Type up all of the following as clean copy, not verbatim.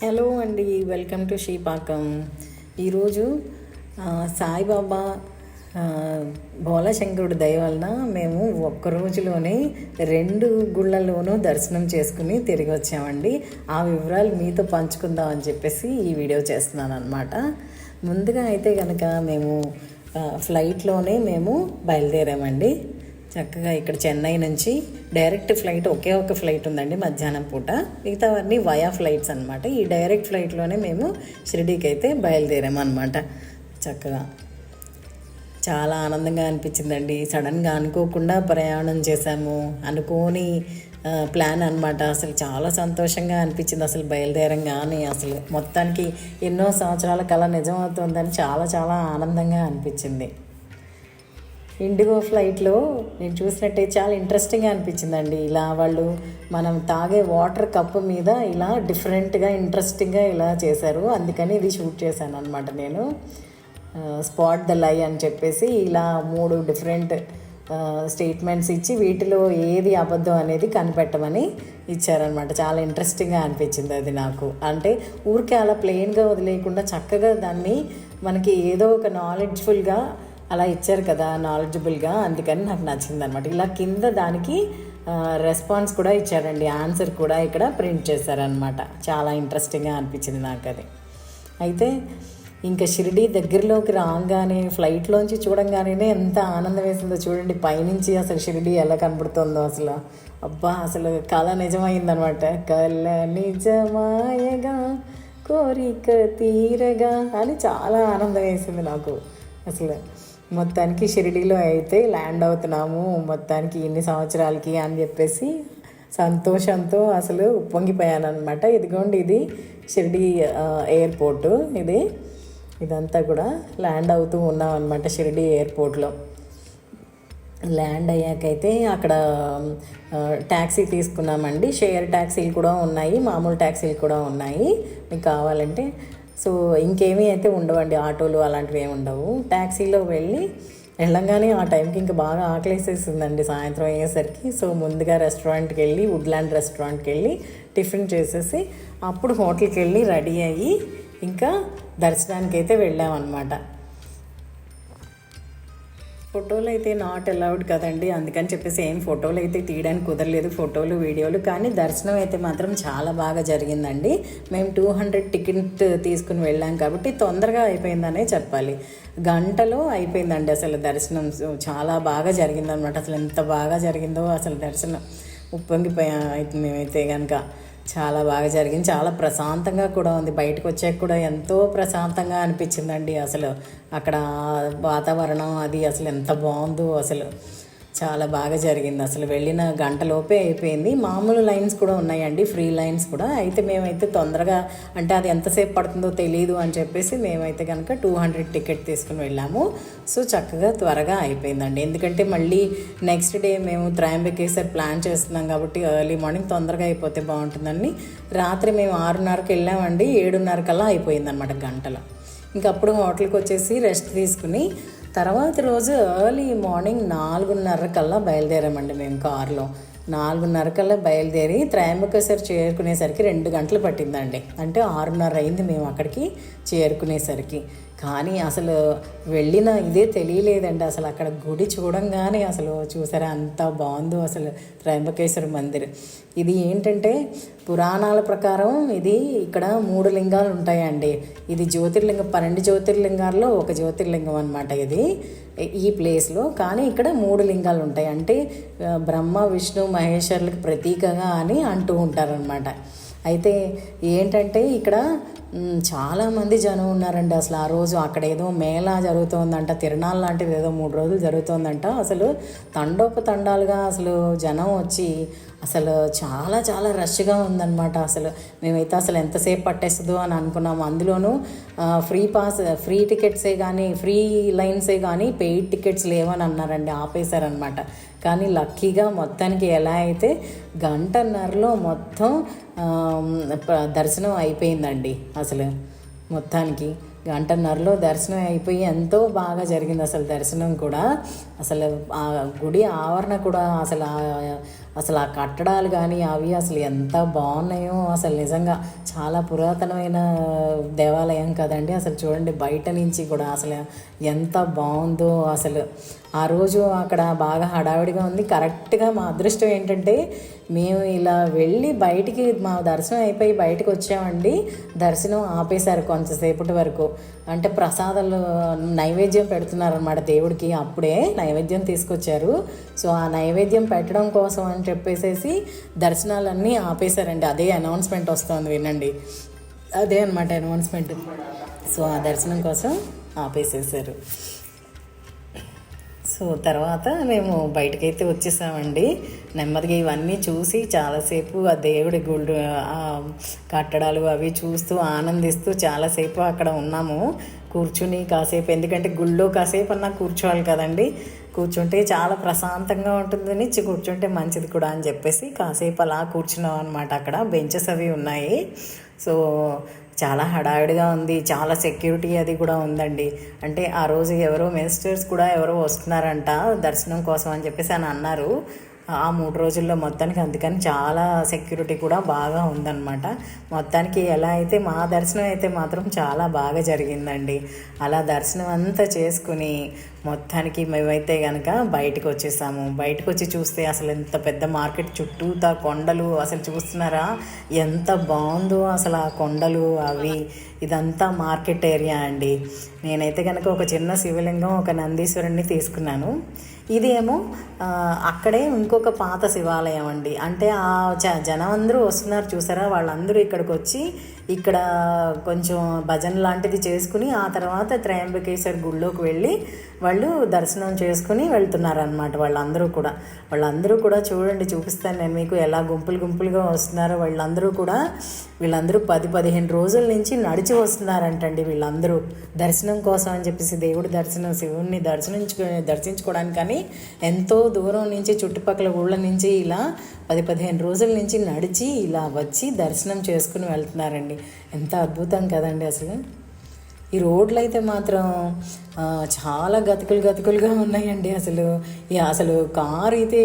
Hello అండి, welcome to శ్రీపాకం. ఈరోజు సాయిబాబా భోళాశంకరుడి దయ వలన మేము ఒక్క రోజులోనే 2 గుళ్ళలోనూ దర్శనం చేసుకుని తిరిగి వచ్చామండి. ఆ వివరాలు మీతో పంచుకుందామని చెప్పేసి ఈ వీడియో చేస్తున్నాను అనమాట. ముందుగా అయితే కనుక మేము ఫ్లైట్లోనే మేము బయలుదేరామండి. చక్కగా ఇక్కడ చెన్నై నుంచి డైరెక్ట్ ఫ్లైట్ ఒకే ఒక ఫ్లైట్ ఉందండి మధ్యాహ్నం పూట. మిగతావన్నీ వయా ఫ్లైట్స్ అనమాట. ఈ డైరెక్ట్ ఫ్లైట్లోనే మేము షిరిడీకి అయితే బయలుదేరామన్నమాట. చక్కగా చాలా ఆనందంగా అనిపించిందండి. సడన్గా అనుకోకుండా ప్రయాణం చేశాము, అనుకోని ప్లాన్ అనమాట. అసలు చాలా సంతోషంగా అనిపించింది. అసలు బయలుదేరంగానే అసలు మొత్తానికి ఎన్నో సంవత్సరాల కళ నిజమవుతుందని చాలా చాలా ఆనందంగా అనిపించింది. ఇండిగో ఫ్లైట్లో నేను చూసినట్టయితే చాలా ఇంట్రెస్టింగ్గా అనిపించిందండి. ఇలా వాళ్ళు మనం తాగే వాటర్ కప్పు మీద ఇలా డిఫరెంట్గా ఇంట్రెస్టింగ్గా ఇలా చేశారు. అందుకని ఇది షూట్ చేశాను అనమాట నేను. స్పాట్ ద లై అని చెప్పేసి ఇలా 3 డిఫరెంట్ స్టేట్మెంట్స్ ఇచ్చి వీటిలో ఏది అబద్ధం అనేది కనిపెట్టమని ఇచ్చారనమాట. చాలా ఇంట్రెస్టింగ్గా అనిపించింది అది నాకు. అంటే ఊరికే అలా ప్లెయిన్గా వదిలేయకుండా చక్కగా దాన్ని మనకి ఏదో ఒక నాలెడ్జ్ఫుల్గా అలా ఇచ్చారు కదా, నాలెడ్జబుల్గా. అందుకని నాకు నచ్చింది అనమాట. ఇలా కింద దానికి రెస్పాన్స్ కూడా ఇచ్చారండి, ఆన్సర్ కూడా ఇక్కడ ప్రింట్ చేశారనమాట. చాలా ఇంట్రెస్టింగ్గా అనిపించింది నాకు అది. అయితే ఇంకా షిరిడీ దగ్గరలోకి రాగానే ఫ్లైట్లోంచి చూడంగానే ఎంత ఆనందం వేసిందో చూడండి. పైనుంచి అసలు షిరిడీ ఎలా కనబడుతుందో అసలు. అబ్బా, అసలు కళ నిజమైందనమాట. కళ నిజమాయగా కోరిక తీరగా అని చాలా ఆనందం వేసింది నాకు అసలు. మొత్తానికి షిరిడీలో అయితే ల్యాండ్ అవుతున్నాము మొత్తానికి ఇన్ని సంవత్సరాలకి అని చెప్పేసి సంతోషంతో అసలు ఉప్పొంగిపోయాను అనమాట. ఇదిగోండి, ఇది షిరిడీ ఎయిర్పోర్టు. ఇదంతా కూడా ల్యాండ్ అవుతూ ఉన్నాం అనమాట షిరిడీ ఎయిర్పోర్ట్లో. ల్యాండ్ అయ్యాకైతే అక్కడ ట్యాక్సీ తీసుకున్నామండి. షేర్ ట్యాక్సీలు కూడా ఉన్నాయి, మామూలు ట్యాక్సీలు కూడా ఉన్నాయి. మీకు కావాలంటే సో ఇంకేమీ అయితే ఉండవండి, ఆటోలు అలాంటివి ఏమి ఉండవు. ట్యాక్సీలో వెళ్ళంగానే ఆ టైంకి ఇంకా బాగా ఆకలేసేసిందండి సాయంత్రం అయ్యేసరికి. సో ముందుగా రెస్టారెంట్కి వెళ్ళి, వుడ్లాండ్ రెస్టారెంట్కి వెళ్ళి టిఫిన్ చేసేసి అప్పుడు హోటల్కి వెళ్ళి రెడీ అయ్యి ఇంకా దర్శనానికి అయితే వెళ్ళామన్నమాట. ఫోటోలు అయితే నాట్ అలౌడ్ కదండి, అందుకని చెప్పేసి ఏం ఫోటోలు అయితే తీయడానికి కుదరలేదు, ఫోటోలు వీడియోలు. కానీ దర్శనం అయితే మాత్రం చాలా బాగా జరిగిందండి. మేము 200 టికెట్ తీసుకుని వెళ్ళాం కాబట్టి తొందరగా అయిపోయిందనే చెప్పాలి. గంటలో అయిపోయిందండి అసలు దర్శనం. చాలా బాగా జరిగిందనమాట. అసలు ఎంత బాగా జరిగిందో అసలు దర్శనం. ఉప్పొంగిపోయాం అయితే మేమైతే కనుక. చాలా బాగా జరిగింది, చాలా ప్రశాంతంగా కూడా ఉంది. బయటకు వచ్చాక కూడా ఎంతో ప్రశాంతంగా అనిపించిందండి అసలు. అక్కడ వాతావరణం అది అసలు ఎంత బాగుందో అసలు. చాలా బాగా జరిగింది అసలు. వెళ్ళిన గంటలోపే అయిపోయింది. మామూలు లైన్స్ కూడా ఉన్నాయండి, ఫ్రీ లైన్స్ కూడా. అయితే మేమైతే తొందరగా, అంటే అది ఎంతసేపు పడుతుందో తెలియదు అని చెప్పేసి మేమైతే కనుక 200 టికెట్ తీసుకుని వెళ్ళాము. సో చక్కగా త్వరగా అయిపోయిందండి. ఎందుకంటే మళ్ళీ నెక్స్ట్ డే మేము త్రయంబకేశ్వర్ ప్లాన్ చేస్తున్నాం కాబట్టి ఎర్లీ మార్నింగ్ తొందరగా అయిపోతే బాగుంటుందని రాత్రి మేము 6:30కి వెళ్ళామండి. 7:30 కల్లా అయిపోయిందనమాట గంటలో. ఇంకప్పుడు హోటల్కి వచ్చేసి రెస్ట్ తీసుకుని తర్వాత రోజు ఎర్లీ మార్నింగ్ 4:30 కల్లా బయలుదేరామండి మేము కారులో. 4:30 కల్లా బయలుదేరి త్రయంబకేశ్వర్ చేరుకునేసరికి 2 గంటలు పట్టిందండి. అంటే 6:30 అయింది మేము అక్కడికి చేరుకునేసరికి. కానీ అసలు వెళ్ళిన ఇదే తెలియలేదండి అసలు. అక్కడ గుడి చూడంగానే అసలు చూసారా అంత బాగుందో అసలు త్రయంబకేశ్వర మందిర్. ఇది ఏంటంటే పురాణాల ప్రకారం ఇది ఇక్కడ 3 లింగాలు ఉంటాయండి. ఇది జ్యోతిర్లింగం, 12 జ్యోతిర్లింగాల్లో ఒక జ్యోతిర్లింగం అనమాట ఇది ఈ ప్లేస్లో. కానీ ఇక్కడ 3 లింగాలు ఉంటాయి. అంటే బ్రహ్మ విష్ణు మహేశ్వరులకు ప్రతీకగా అని అంటూ ఉంటారనమాట. అయితే ఏంటంటే ఇక్కడ చాలామంది జనం ఉన్నారండి అసలు. ఆ రోజు అక్కడ ఏదో మేళా జరుగుతోందంట, తిరణాలు లాంటిది ఏదో 3 రోజులు జరుగుతోందంట. అసలు తండోపతండాలుగా అసలు జనం వచ్చి అసలు చాలా చాలా రష్గా ఉందన్నమాట. అసలు మేమైతే అసలు ఎంతసేపు పట్టేస్తుందో అని అనుకున్నాము. అందులోనూ ఫ్రీ టికెట్సే కానీ, ఫ్రీ లైన్సే కానీ పెయిడ్ టికెట్స్ లేవని అన్నారండి, ఆపేశారనమాట. కానీ లక్కీగా మొత్తానికి ఎలా అయితే 1:30లో మొత్తం దర్శనం అయిపోయిందండి అసలు. మొత్తానికి 1:30లో దర్శనం అయిపోయి ఎంతో బాగా జరిగింది అసలు దర్శనం కూడా. అసలు ఆ గుడి ఆవరణ కూడా అసలు అసలు ఆ కట్టడాలు కానీ అవి అసలు ఎంత బాగున్నాయో అసలు నిజంగా చాలా పురాతనమైన దేవాలయం కదండి. అసలు చూడండి బయట నుంచి కూడా అసలు ఎంత బాగుందో. అసలు ఆ రోజు అక్కడ బాగా హడావిడిగా ఉంది. కరెక్ట్గా మా అదృష్టం ఏంటంటే మేము ఇలా వెళ్ళి బయటికి మా దర్శనం అయిపోయి బయటకు వచ్చామండి. దర్శనం ఆపేశారు కొంతసేపటి వరకు. అంటే ప్రసాదాలు నైవేద్యం పెడుతున్నారనమాట దేవుడికి. అప్పుడే నైవేద్యం తీసుకొచ్చారు. సో ఆ నైవేద్యం పెట్టడం కోసం అని చెప్పేసి దర్శనాలన్నీ ఆపేశారండి. అదే అనౌన్స్మెంట్ వస్తుంది వినండి. అదే అనమాట అనౌన్స్మెంట్. సో ఆ దర్శనం కోసం ఆపేసేసారు. సో తర్వాత మేము బయటకైతే వచ్చేసామండి. నెమ్మదిగా ఇవన్నీ చూసి చాలాసేపు ఆ దేవుడి గుళ్ళు కట్టడాలు అవి చూస్తూ ఆనందిస్తూ చాలాసేపు అక్కడ ఉన్నాము కూర్చుని కాసేపు. ఎందుకంటే గుళ్ళో కాసేపు అన్నా కూర్చోవాలి కదండి. కూర్చుంటే చాలా ప్రశాంతంగా ఉంటుందని కూర్చుంటే మంచిది కూడా అని చెప్పేసి కాసేపు అలా కూర్చున్నాం అనమాట. అక్కడ బెంచెస్ అవి ఉన్నాయి. సో చాలా హడావిడిగా ఉంది. చాలా సెక్యూరిటీ అది కూడా ఉందండి. అంటే ఆ రోజు ఎవరో మినిస్టర్స్ కూడా ఎవరో వస్తున్నారంట దర్శనం కోసం అని చెప్పేసి అని అన్నారు ఆ 3 రోజుల్లో మొత్తానికి. అందుకని చాలా సెక్యూరిటీ కూడా బాగా ఉందన్నమాట. మొత్తానికి ఎలా అయితే మా దర్శనం అయితే మాత్రం చాలా బాగా జరిగిందండి. అలా దర్శనం అంతా చేసుకుని మొత్తానికి మేమైతే కనుక బయటకు వచ్చేసాము. బయటకు వచ్చి చూస్తే అసలు ఎంత పెద్ద మార్కెట్, చుట్టూతా కొండలు అసలు చూస్తున్నారా ఎంత బాగుందో అసలు ఆ కొండలు అవి. ఇదంతా మార్కెట్ ఏరియా అండి. నేనైతే కనుక ఒక చిన్న శివలింగం, ఒక నందీశ్వరుణ్ణి తీసుకున్నాను. ఇదేమో అక్కడే ఇంకొక పాత శివాలయం అండి. అంటే ఆ జనం అందరూ వస్తున్నారు చూసారా, వాళ్ళందరూ ఇక్కడికి వచ్చి ఇక్కడ కొంచెం భజన లాంటిది చేసుకుని ఆ తర్వాత త్రయంబకేశ్వర్ గుళ్ళోకి వెళ్ళి వాళ్ళు దర్శనం చేసుకుని వెళ్తున్నారనమాట. వాళ్ళందరూ కూడా చూడండి, చూపిస్తాను నేను మీకు ఎలా గుంపులుగా వస్తున్నారో. వీళ్ళందరూ 10-15 రోజుల నుంచి నడిచి వస్తున్నారంటండి వీళ్ళందరూ దర్శనం కోసం అని చెప్పేసి. దేవుడి దర్శనం, శివుణ్ణి దర్శించుకోవడానికి కానీ ఎంతో దూరం నుంచి చుట్టుపక్కల ఊళ్ళ నుంచి ఇలా 10-15 రోజుల నుంచి నడిచి ఇలా వచ్చి దర్శనం చేసుకుని వెళ్తున్నారండి. ఎంత అద్భుతం కదండి అసలు. ఈ రోడ్లు అయితే మాత్రం చాలా గతుకులుగా ఉన్నాయండి. అసలు కారు అయితే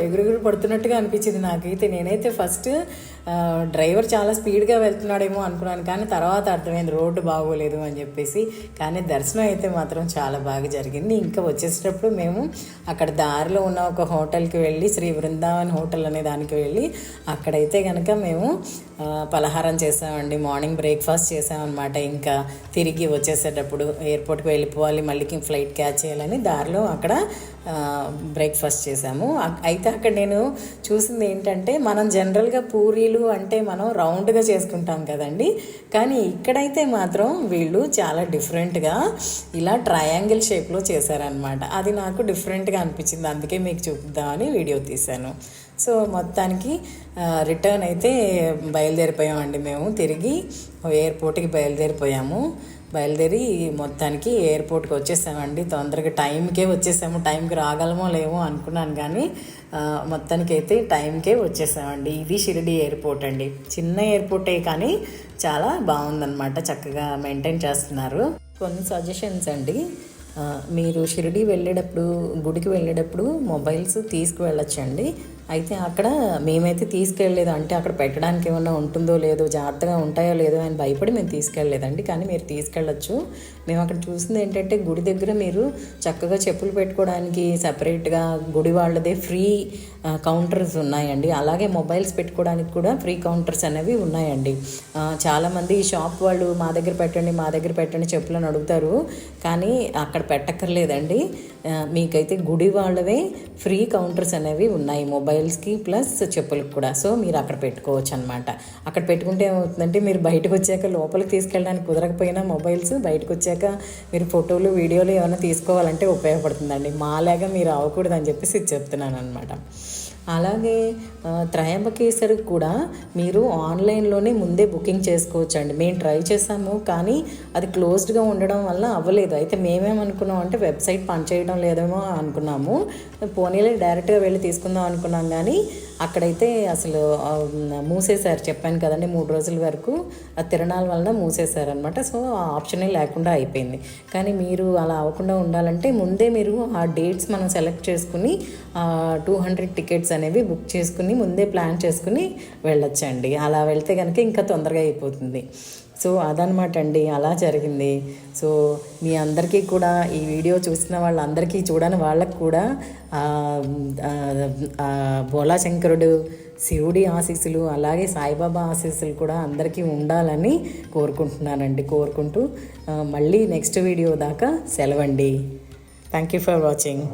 ఎగురు పడుతున్నట్టుగా అనిపించింది నాకైతే. నేనైతే ఫస్ట్ డ్రైవర్ చాలా స్పీడ్గా వెళ్తున్నాడేమో అనుకున్నాను, కానీ తర్వాత అర్థమైంది రోడ్డు బాగోలేదు అని చెప్పేసి. కానీ దర్శనం అయితే మాత్రం చాలా బాగా జరిగింది. ఇంకా వచ్చేసేటప్పుడు మేము అక్కడ దారిలో ఉన్న ఒక హోటల్కి వెళ్ళి, శ్రీ బృందావన్ హోటల్ అనే దానికి వెళ్ళి అక్కడైతే కనుక మేము పలహారం చేసామండి. మార్నింగ్ బ్రేక్ఫాస్ట్ చేసామన్నమాట. ఇంకా తిరిగి వచ్చేసేటప్పుడు ఎయిర్పోర్ట్కి వెళ్ళిపోవాలి, మళ్ళీ ఫ్లైట్ క్యాచ్ చేయాలని దారిలో అక్కడ బ్రేక్ఫాస్ట్ చేసాము. అయితే అక్కడ నేను చూసింది ఏంటంటే, మనం జనరల్గా పూరీలు అంటే మనం రౌండ్గా చేసుకుంటాం కదండి, కానీ ఇక్కడైతే మాత్రం వీళ్ళు చాలా డిఫరెంట్గా ఇలా ట్రయాంగిల్ షేప్లో చేశారనమాట. అది నాకు డిఫరెంట్గా అనిపించింది, అందుకే మీకు చూపిద్దామని వీడియో తీశాను. సో మొత్తానికి రిటర్న్ అయితే బయలుదేరిపోయామండి. మేము తిరిగి ఎయిర్పోర్ట్కి బయలుదేరి మొత్తానికి ఎయిర్పోర్ట్కి వచ్చేసామండి. తొందరగా టైంకే వచ్చేసాము. టైంకి రాగలమో లేమో అనుకున్నాను, కానీ మొత్తానికి అయితే టైంకే వచ్చేసామండి. ఇది షిరిడి ఎయిర్పోర్ట్ అండి. చిన్న ఎయిర్పోర్టే కానీ చాలా బాగుందన్నమాట, చక్కగా మెయింటైన్ చేస్తున్నారు. కొన్ని సజెషన్స్ అండి, మీరు షిరిడి గుడికి వెళ్ళేటప్పుడు మొబైల్స్ తీసుకువెళ్ళొచ్చండి. అయితే అక్కడ మేమైతే తీసుకెళ్ళలేదు. అంటే అక్కడ పెట్టడానికి ఏమన్నా ఉంటుందో లేదో, జాగ్రత్తగా ఉంటాయో లేదో అని భయపడి మేము తీసుకెళ్ళలేదండి. కానీ మీరు తీసుకెళ్ళచ్చు. మేము అక్కడ చూసింది ఏంటంటే, గుడి దగ్గర మీరు చక్కగా చెప్పులు పెట్టుకోవడానికి సపరేట్గా గుడి వాళ్ళదే ఫ్రీ కౌంటర్స్ ఉన్నాయండి. అలాగే మొబైల్స్ పెట్టుకోవడానికి కూడా ఫ్రీ కౌంటర్స్ అనేవి ఉన్నాయండి. చాలామంది ఈ షాప్ వాళ్ళు మా దగ్గర పెట్టండి చెప్పులను అడుగుతారు, కానీ అక్కడ పెట్టక్కర్లేదండి. మీకైతే గుడి వాళ్ళవే ఫ్రీ కౌంటర్స్ అనేవి ఉన్నాయి, మొబైల్స్కి ప్లస్ చెప్పులకు కూడా. సో మీరు అక్కడ పెట్టుకోవచ్చు అనమాట. అక్కడ పెట్టుకుంటే ఏమవుతుందంటే, మీరు బయటకు వచ్చాక లోపలికి తీసుకెళ్ళడానికి కుదరకపోయినా మొబైల్స్ బయటకు వచ్చాక మీరు ఫోటోలు వీడియోలు ఏమైనా తీసుకోవాలంటే ఉపయోగపడుతుందండి. మాలాగా మీరు అవ్వకూడదని చెప్పేసి చెప్తున్నాను అనమాట. అలాగే త్రయంబకేశ్వర్ కూడా మీరు ఆన్లైన్లోనే ముందే బుకింగ్ చేసుకోవచ్చండి. మేము ట్రై చేసాము, కానీ అది క్లోజ్డ్గా ఉండడం వల్ల అవ్వలేదు. అయితే మేమేమనుకున్నాం అంటే, వెబ్సైట్ పనిచేయడం లేదేమో అనుకున్నాము. పోనీలే డైరెక్ట్గా వెళ్ళి తీసుకుందాం అనుకున్నాం, కానీ అక్కడైతే అసలు మూసేశారు, చెప్పాను కదండి 3 రోజుల వరకు ఆ తిరణాల వలన మూసేశారనమాట. సో ఆ ఆప్షనే లేకుండా అయిపోయింది. కానీ మీరు అలా అవ్వకుండా ఉండాలంటే ముందే మీరు ఆ డేట్స్ మనం సెలెక్ట్ చేసుకుని 200 టికెట్స్ అనేవి బుక్ చేసుకుని ముందే ప్లాన్ చేసుకుని వెళ్ళొచ్చండి. అలా వెళ్తే కనుక ఇంకా తొందరగా అయిపోతుంది. సో అదనమాట అండి, అలా జరిగింది. సో మీ అందరికీ కూడా ఈ వీడియో చూసిన వాళ్ళందరికీ, చూడని వాళ్ళకు కూడా భోలా శంకరుడు శివుడి ఆశీస్సులు అలాగే సాయిబాబా ఆశీస్సులు కూడా అందరికీ ఉండాలని కోరుకుంటూ మళ్ళీ నెక్స్ట్ వీడియో దాకా సెలవండి. Thank you for watching.